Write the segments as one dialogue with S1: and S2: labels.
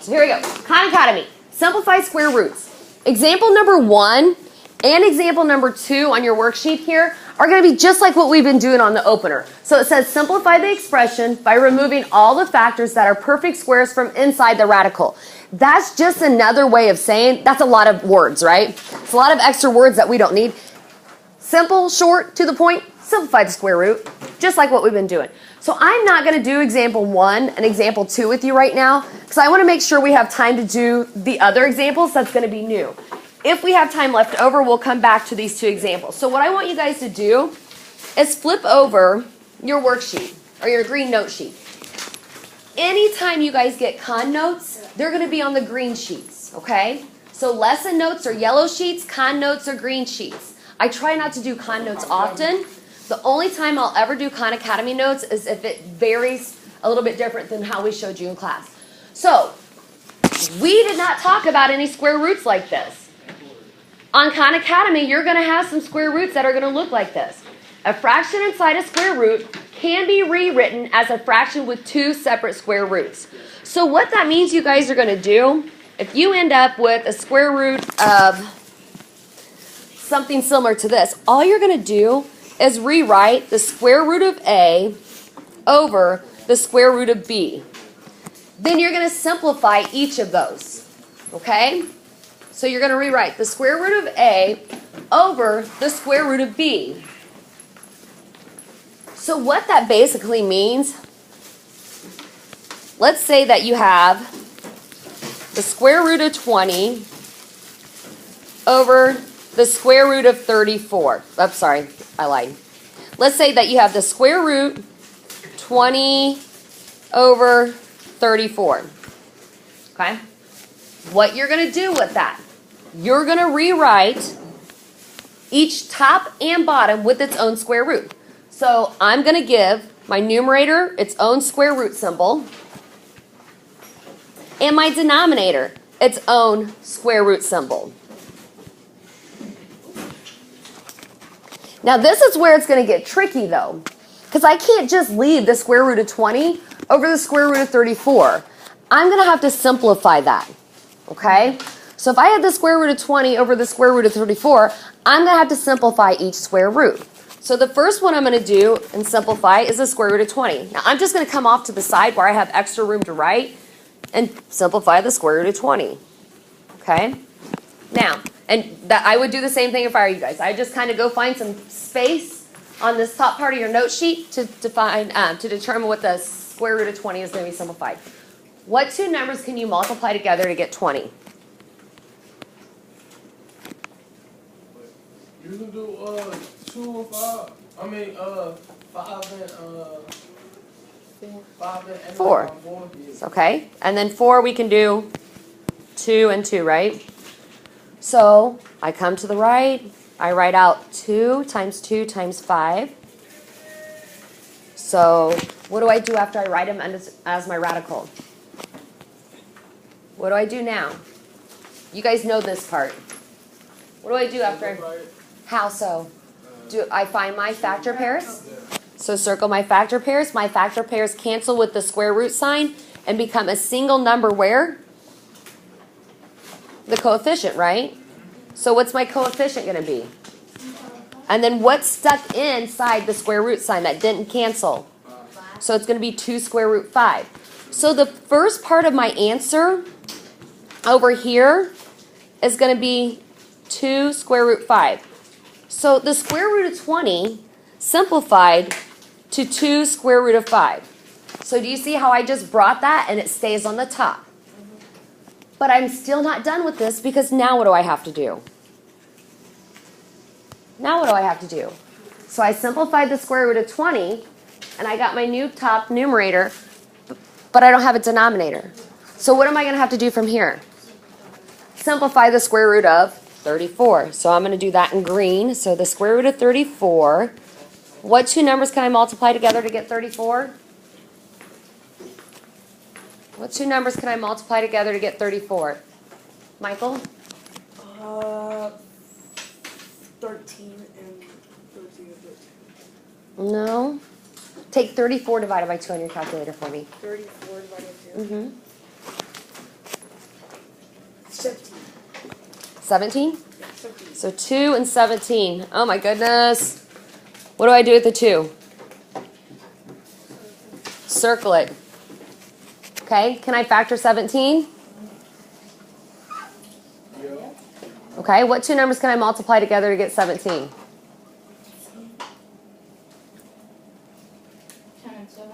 S1: So here we go. Khan Academy. Simplify square roots. Example number 1 and example number 2 on your worksheet here are going to be just like what we've been doing on the opener. So it says simplify the expression by removing all the factors that are perfect squares from inside the radical. That's just another way of saying that's a lot of words, right? It's a lot of extra words that we don't need. Simple, short, to the point, simplify the square root, just like what we've been doing. So I'm not going to do example 1 and example 2 with you right now because I want to make sure we have time to do the other examples that's going to be new. If we have time left over, we'll come back to these 2 examples. So what I want you guys to do is flip over your worksheet or your green note sheet. Anytime you guys get con notes, they're going to be on the green sheets, okay? So lesson notes are yellow sheets, con notes are green sheets. I try not to do con notes often. The only time I'll ever do Khan Academy notes is if it varies a little bit different than how we showed you in class. So, we did not talk about any square roots like this. On Khan Academy, you're going to have some square roots that are going to look like this. A fraction inside a square root can be rewritten as a fraction with 2 separate square roots. So what that means you guys are going to do, if you end up with a square root of something similar to this, all you're going to do is rewrite the square root of A over the square root of B. Then you're going to simplify each of those, okay? So you're going to rewrite the square root of A over the square root of B. So what that basically means, let's say that you have the square root of 20 over the square root of 34. Oops, sorry, I lied. Let's say that you have the square root 20 over 34. Okay? What you're going to do with that, you're going to rewrite each top and bottom with its own square root. So I'm going to give my numerator its own square root symbol and my denominator its own square root symbol. Now this is where it's going to get tricky though, because I can't just leave the square root of 20 over the square root of 34. I'm going to have to simplify that, okay? So if I had the square root of 20 over the square root of 34, I'm going to have to simplify each square root. So the first one I'm going to do and simplify is the square root of 20. Now I'm just going to come off to the side where I have extra room to write and simplify the square root of 20, okay? Now, and that I would do the same thing if I were you guys. I just kind of go find some space on this top part of your note sheet to determine what the square root of 20 is going to be simplified. What 2 numbers can you multiply together to get 20?
S2: You can do 2 and 5. I mean 5 and
S1: 4.
S2: 4. Yes.
S1: Okay, and then 4 we can do 2 and 2, right? So I come to the right, I write out 2 times 2 times 5. So what do I do after I write them as my radical? What do I do now? You guys know this part. What do I do after? How so? Do I find my factor pairs? So circle my factor pairs. My factor pairs cancel with the square root sign and become a single number where? The coefficient, right? So what's my coefficient going to be? And then what's stuck inside the square root sign that didn't cancel? So it's going to be 2 square root 5. So the first part of my answer over here is going to be 2 square root 5. So the square root of 20 simplified to 2 square root of 5. So do you see how I just brought that and it stays on the top? But I'm still not done with this because now what do I have to do? Now what do I have to do? So I simplified the square root of 20 and I got my new top numerator, but I don't have a denominator. So what am I going to have to do from here? Simplify the square root of 34. So I'm going to do that in green. So the square root of 34. What 2 numbers can I multiply together to get 34? What 2 numbers can I multiply together to get 34? Michael?
S3: 13 and 13.
S1: No. Take 34 divided by 2 on your calculator for me.
S3: 34 divided by 2?
S1: Mm-hmm.
S3: 17.
S1: 17?
S3: Yeah, 17.
S1: So 2 and 17. Oh my goodness. What do I do with the 2? Circle it. Okay, can I factor 17?
S2: Yeah.
S1: Okay, what 2 numbers can I multiply together to get 17?
S4: 10 and 7.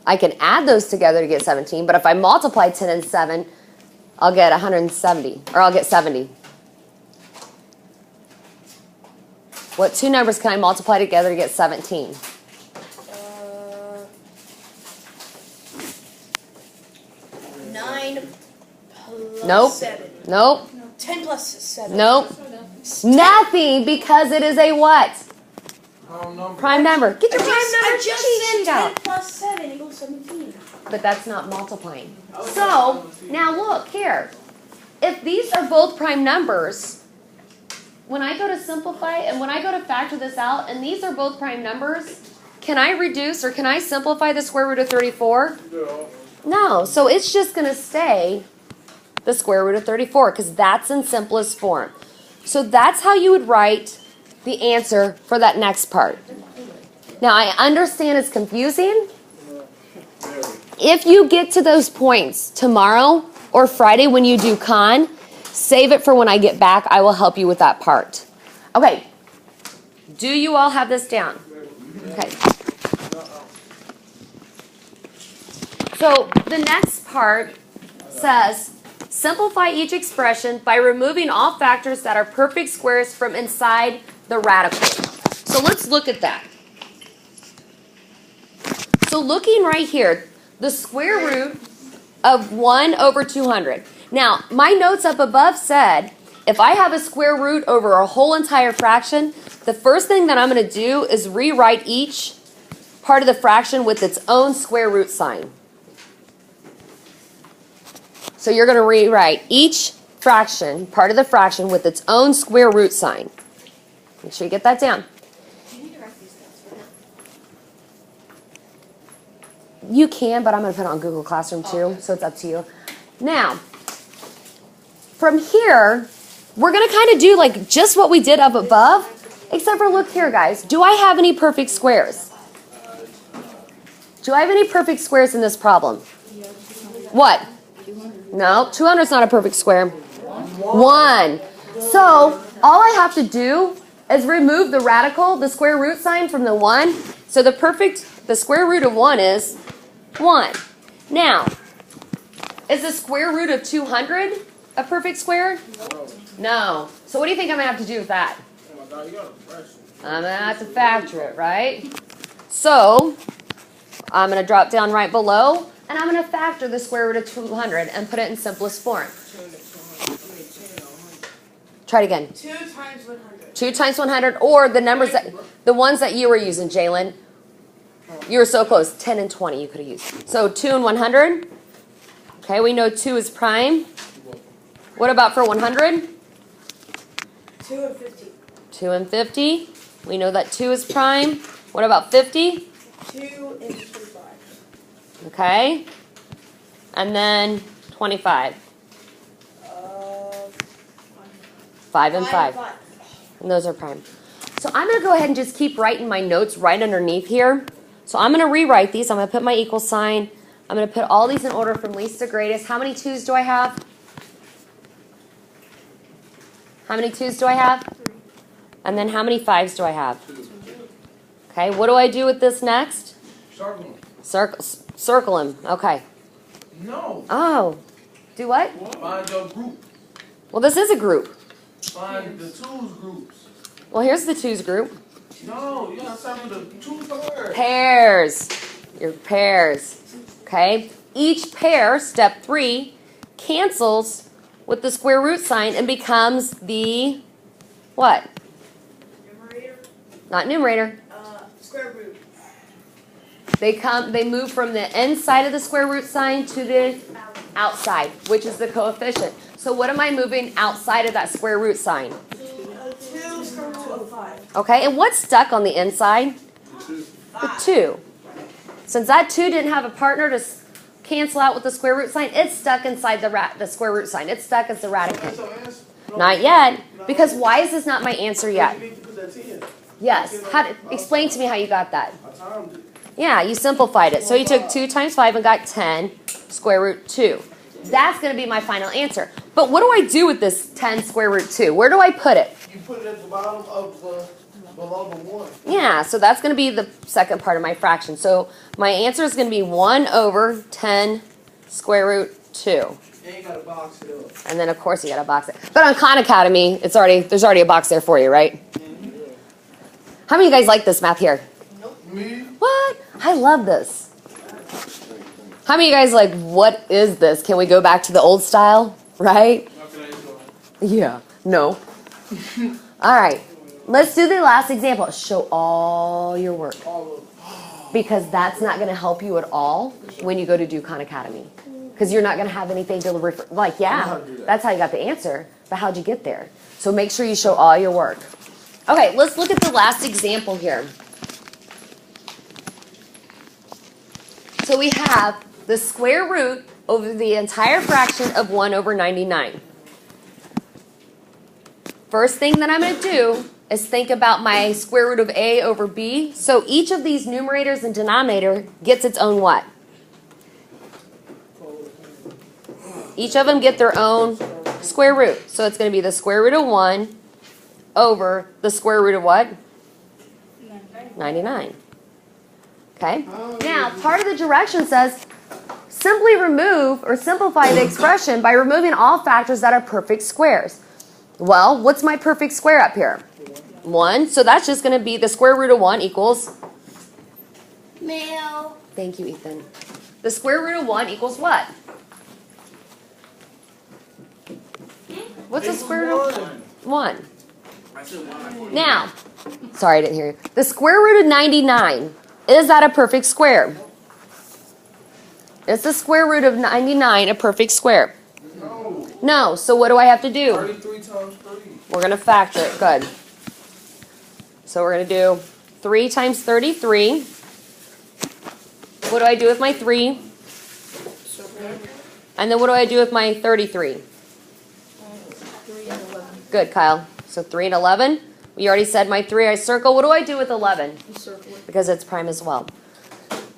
S1: I can add those together to get 17, but if I multiply 10 and 7, I'll get 170, or I'll get 70. What 2 numbers can I multiply together to get 17?
S3: 9 plus
S1: Nope.
S3: 7.
S1: Nope.
S3: 10 plus 7.
S1: Nope. Nothing, because it is a what?
S2: Prime number.
S1: Prime number. Get your prime number
S3: I just
S1: cheat
S3: said
S1: sheet
S3: 10
S1: out.
S3: plus 7 equals 17.
S1: But that's not multiplying. So, now look here. If these are both prime numbers, when I go to simplify and when I go to factor this out, and these are both prime numbers, can I reduce or can I simplify the square root of 34?
S2: Yeah.
S1: No. So it's just going to stay the square root of 34 because that's in simplest form. So that's how you would write the answer for that next part. Now, I understand it's confusing. If you get to those points tomorrow or Friday when you do con, save it for when I get back. I will help you with that part. Okay. Do you all have this down? Okay. So the next part says, simplify each expression by removing all factors that are perfect squares from inside the radical. So let's look at that. So looking right here, the square root of 1 over 200. Now, my notes up above said, if I have a square root over a whole entire fraction, the first thing that I'm going to do is rewrite each part of the fraction with its own square root sign. So you're going to rewrite each fraction, part of the fraction, with its own square root sign. Make sure you get that down.
S4: You need to write these notes for them.
S1: You can, but I'm going to put it on Google Classroom too, so it's up to you. Now, from here, we're going to kind of do like just what we did up above, except for look here, guys. Do I have any perfect squares? Do I have any perfect squares in this problem? What? No, 200 is not a perfect square. 1. So, all I have to do is remove the radical, the square root sign from the 1. So the square root of 1 is 1. Now, is the square root of 200 a perfect square? No. So what do you think I'm going to have to do with that?
S2: Oh my God, you got a pressure.
S1: I'm going to have to factor it, right? So, I'm going to drop down right below, and I'm going to factor the square root of 200 and put it in simplest form. Try it again.
S3: 2 times 100.
S1: 2 times 100, or the numbers the ones that you were using, Jalen. You were so close. 10 and 20 you could have used. So 2 and 100. Okay, we know 2 is prime. What about for 100?
S3: 2 and 50.
S1: 2 and 50. We know that 2 is prime. What about 50?
S3: 2 and 25.
S1: Okay. And then 25. 5 and 5. And those are prime. So I'm going to go ahead and just keep writing my notes right underneath here. So I'm going to rewrite these. I'm going to put my equal sign. I'm going to put all these in order from least to greatest. How many 2's do I have? How many 2's do I have?
S3: 3.
S1: And then how many 5's do I have? 2. Okay, what do I do with this next? Circle him. Okay.
S2: No.
S1: Oh. Do what?
S2: Find your group.
S1: Well, this is a group.
S2: Find the twos groups.
S1: Well, here's the 2's group.
S2: No, you gotta start with the two pairs.
S1: Pairs. Your pairs. Okay? Each pair, step 3, cancels with the square root sign and becomes the what?
S3: Numerator.
S1: Not numerator.
S3: Square root.
S1: They move from the inside of the square root sign to the outside, which is the coefficient. So what am I moving outside of that square root sign?
S3: 2 square root of 5.
S1: Okay, and what's stuck on the inside? The 2. Since that 2 didn't have a partner to cancel out with the square root sign, it's stuck inside the square root sign. It's stuck as the radicand.
S2: That's your answer? No.
S1: Not yet, because why is this not my answer yet?
S2: You need to put that 10.
S1: Yes. Explain to me how you got that.
S2: I timed it.
S1: Yeah, you simplified it. So you took 2 times 5 and got 10 square root 2. That's going to be my final answer. But what do I do with this 10 square root 2? Where do I put it?
S2: You put it at the bottom of below the 1.
S1: Yeah, so that's going to be the second part of my fraction. So my answer is going to be 1 over 10 square root 2.
S2: And you got a box it up.
S1: And then, of course, you got to box it. But on Khan Academy, there's already a box there for you, right? How many of you guys like this math here?
S2: Me?
S1: What? I love this. How many of you guys like, what is this? Can we go back to the old style? Right? Yeah. No. All right. Let's do the last example. Show all your work. Because that's not going to help you at all when you go to do Khan Academy. Because you're not going to have anything to refer. Like, yeah, that's how you got the answer. But how'd you get there? So make sure you show all your work. Okay, let's look at the last example here. So we have the square root over the entire fraction of 1 over 99. First thing that I'm going to do is think about my square root of a over b. So each of these numerators and denominator gets its own what? Each of them get their own square root. So it's going to be the square root of 1 over the square root of what? 99. Okay? Now, part of the direction says simply remove or simplify the expression by removing all factors that are perfect squares. Well, what's my perfect square up here? 1. So that's just going to be the square root of 1 equals?
S3: Mail.
S1: Thank you, Ethan. The square root of 1 equals what? What's the square root of 1? Now, sorry, I didn't hear you. The square root of 99, is that a perfect square? Is the square root of 99 a perfect square?
S2: No.
S1: No, so what do I have to do?
S2: 33 times 3.
S1: We're going to factor it. Good. So we're going to do 3 times 33. What do I do with my 3? And then what do I do with my 33?
S4: 3 and 11.
S1: Good, Kyle. So 3 and 11. We already said my 3 I circle. What do I do with 11?
S4: You circle it.
S1: Because it's prime as well.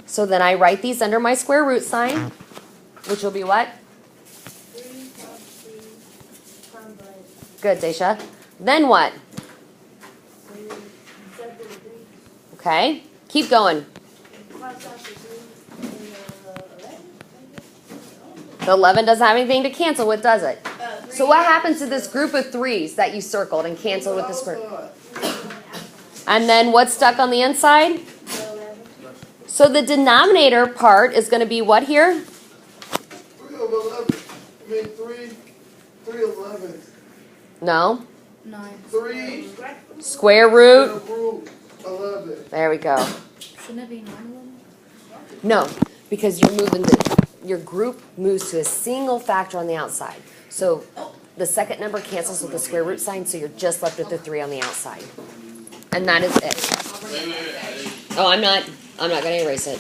S1: So then I write these under my square root sign, which will be what?
S3: 3 times 3 times by
S1: Good, Daisha. Then what?
S3: 3 separate 3.
S1: Okay. Keep going.
S3: 5 times 3 and 11.
S1: The 11 doesn't have anything to cancel with, does it?
S3: 3.
S1: So what happens to this group of 3s that you circled and canceled with the square? And then what's stuck on the inside?
S3: 11.
S1: So the denominator part is going to be what here?
S2: 3 of 11. I mean 3 11.
S1: No.
S4: 9.
S2: 3
S1: Square root.
S2: root 11.
S1: There we go.
S4: Shouldn't it be 9 11?
S1: No, because you're moving your group moves to a single factor on the outside. So the second number cancels with the square root sign, so you're just left with the 3 on the outside. And that is it. Oh, I'm not going to erase it.